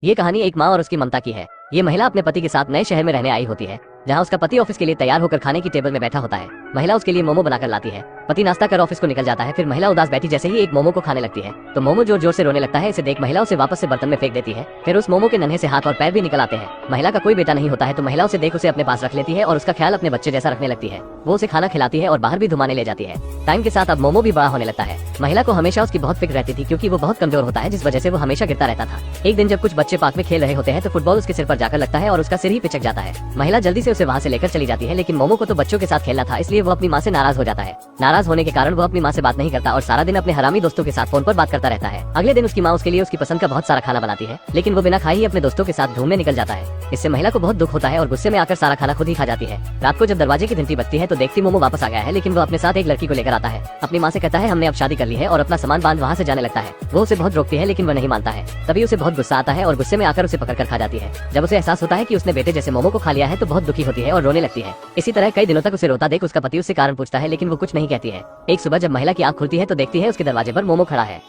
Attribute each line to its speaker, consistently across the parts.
Speaker 1: ये कहानी एक माँ और उसकी ममता की है। ये महिला अपने पति के साथ नए शहर में रहने आई होती है, जहाँ उसका पति ऑफिस के लिए तैयार होकर खाने की टेबल में बैठा होता है। महिला उसके लिए मोमो बनाकर लाती है। पति नाश्ता कर ऑफिस को निकल जाता है। फिर महिला उदास बैठी जैसे ही एक मोमो को खाने लगती है तो मोमो जोर जोर से रोने लगता है। इसे देख महिला उसे वापस से बर्तन में फेंक देती है। फिर उस मोमो के नन्हे से हाथ और पैर भी निकल आते हैं। महिला का कोई बेटा नहीं होता है तो महिला उसे देख उसे अपने पास रख लेती है और उसका ख्याल अपने बच्चे जैसा रखने लगती है। वो उसे खाना खिलाती है और बाहर भी घुमाने ले जाती है। टाइम के साथ अब मोमो भी बड़ा होने लगता है। महिला को हमेशा उसकी बहुत फिक्र रहती थी क्योंकि वो बहुत कमजोर होता है, जिस वजह से वो हमेशा गिरता रहता था। एक दिन जब कुछ बच्चे पार्क में खेल रहे होते हैं तो फुटबॉल उसके सिर पर जाकर लगता है और उसका सिर ही पिचक जाता है। महिला जल्दी से उसे वहाँ से लेकर चली जाती है, लेकिन मोमो को तो बच्चों के साथ खेलना था, इसलिए वो अपनी माँ से नाराज हो जाता है। नाराज होने के कारण वो अपनी माँ से बात नहीं करता और सारा दिन अपने हरामी दोस्तों के साथ फोन पर बात करता रहता है। अगले दिन उसकी माँ उसके लिए उसकी पसंद का बहुत सारा खाना बनाती है, लेकिन वो बिना खाए ही अपने दोस्तों के साथ घूमने निकल जाता है। इससे महिला को बहुत दुख होता है और गुस्से में आकर सारा खाना खुद ही खा जाती है। रात को जब दरवाजे की घंटी बजती है तो देखती मोमो वापस आ गया है, लेकिन वो अपने साथ एक लड़की को लेकर आता है। अपनी माँ से कहता है हमने अब शादी कर ली है और अपना सामान बांध वहाँ से जाने लगता है। वो उसे बहुत रोकती है लेकिन वो नहीं मानता है। तभी उसे बहुत गुस्सा आता है और गुस्से में आकर उसे पकड़ कर खा जाती है। जब उसे एहसास होता है कि उसने बेटे जैसे मोमो को खा लिया है तो बहुत दुखी होती है और रोने लगती है। इसी तरह कई दिनों तक उसे रोता देख उसका पति उससे कारण पूछता है, लेकिन वो कुछ नहीं कहती है। एक सुबह जब महिला की आंख खुलती है तो देखती है उसके दरवाजे पर मोमो खड़ा है।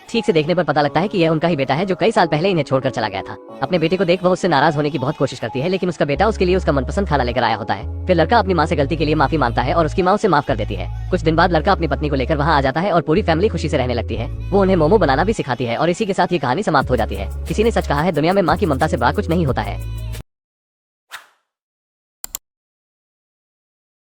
Speaker 1: ठीक से देखने पर पता लगता है कि यह उनका ही बेटा है जो कई साल पहले इन्हें छोड़कर चला गया था। अपने बेटे को देख वह उससे नाराज होने की बहुत कोशिश करती है, लेकिन उसका बेटा उसके लिए उसका मनपसंद खाना लेकर आया होता है। फिर लड़का अपनी माँ से गलती के लिए माफी मांगता है और उसकी माँ उसे माफ कर देती है। कुछ दिन बाद लड़का अपनी पत्नी को लेकर वहाँ आ जाता है और पूरी फैमिली खुशी से रहने लगती है। वो उन्हें मोमो बनाना भी सिखाती है और इसी के साथ ये कहानी समाप्त हो जाती है। किसी ने सच कहा है, दुनिया में माँ की ममता से बड़ा कुछ नहीं होता है।